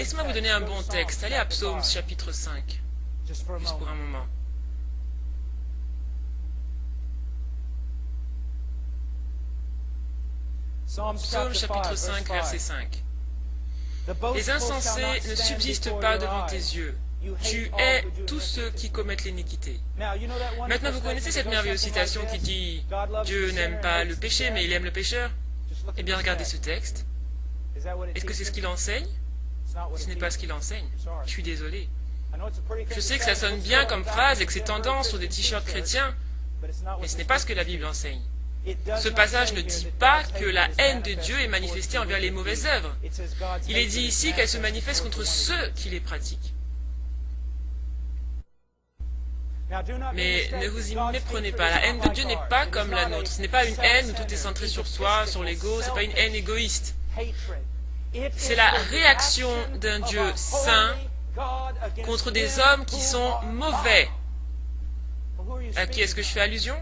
Laissez-moi vous donner un bon texte. Allez à Psaume chapitre 5, juste pour un moment. Psaume chapitre 5, verset 5. Les insensés ne subsistent pas devant tes yeux. Tu hais tous ceux qui commettent l'iniquité. Maintenant, vous connaissez cette merveilleuse citation qui dit « Dieu n'aime pas le péché, mais il aime le pécheur ». Eh bien, regardez ce texte. Est-ce que c'est ce qu'il enseigne? Ce n'est pas ce qu'il enseigne. Je suis désolé. Je sais que ça sonne bien comme phrase et que c'est tendance sur des t-shirts chrétiens, mais ce n'est pas ce que la Bible enseigne. Ce passage ne dit pas que la haine de Dieu est manifestée envers les mauvaises œuvres. Il est dit ici qu'elle se manifeste contre ceux qui les pratiquent. Mais ne vous y méprenez pas, la haine de Dieu n'est pas comme la nôtre. Ce n'est pas une haine où tout est centré sur soi, sur l'ego, ce n'est pas une haine égoïste. C'est la réaction d'un Dieu saint contre des hommes qui sont mauvais. À qui est-ce que je fais allusion?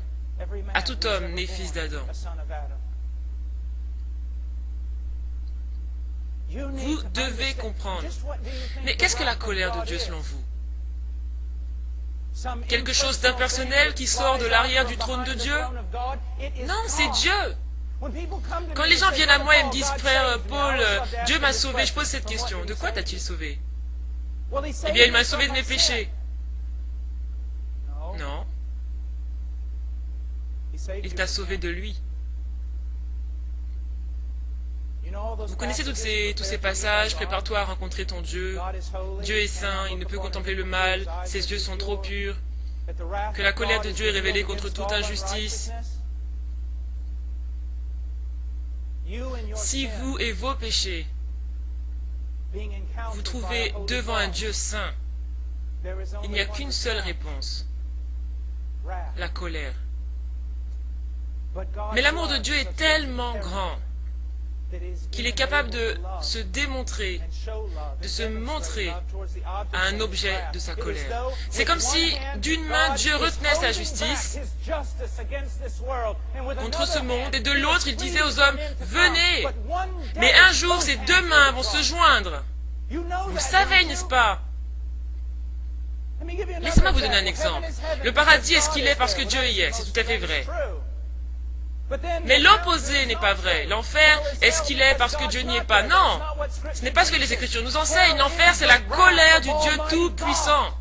À tout homme né fils d'Adam. Vous devez comprendre. Mais qu'est-ce que la colère de Dieu selon vous? Quelque chose d'impersonnel qui sort de l'arrière du trône de Dieu? Non, c'est Dieu. Quand les gens viennent à moi et me disent, frère Paul, Dieu m'a sauvé, je pose cette question. De quoi t'a-t-il sauvé? Eh bien, il m'a sauvé de mes péchés. Non. Il t'a sauvé de lui. Vous connaissez tous ces passages, prépare-toi à rencontrer ton Dieu. Dieu est saint, il ne peut contempler le mal, ses yeux sont trop purs, que la colère de Dieu est révélée contre toute injustice. Si vous et vos péchés vous trouvez devant un Dieu saint, il n'y a qu'une seule réponse, la colère. Mais l'amour de Dieu est tellement grand qu'il est capable de se démontrer, de se montrer à un objet de sa colère. C'est comme si d'une main Dieu retenait sa justice contre ce monde et de l'autre il disait aux hommes « Venez !» Mais un jour ces deux mains vont se joindre. Vous le savez, n'est-ce pas? Laissez-moi vous donner un exemple. Le paradis est ce qu'il est parce que Dieu y est, c'est tout à fait vrai. Mais l'opposé n'est pas vrai. L'enfer est ce qu'il est parce que Dieu n'y est pas. Non, ce n'est pas ce que les Écritures nous enseignent. L'enfer, c'est la colère du Dieu Tout-Puissant.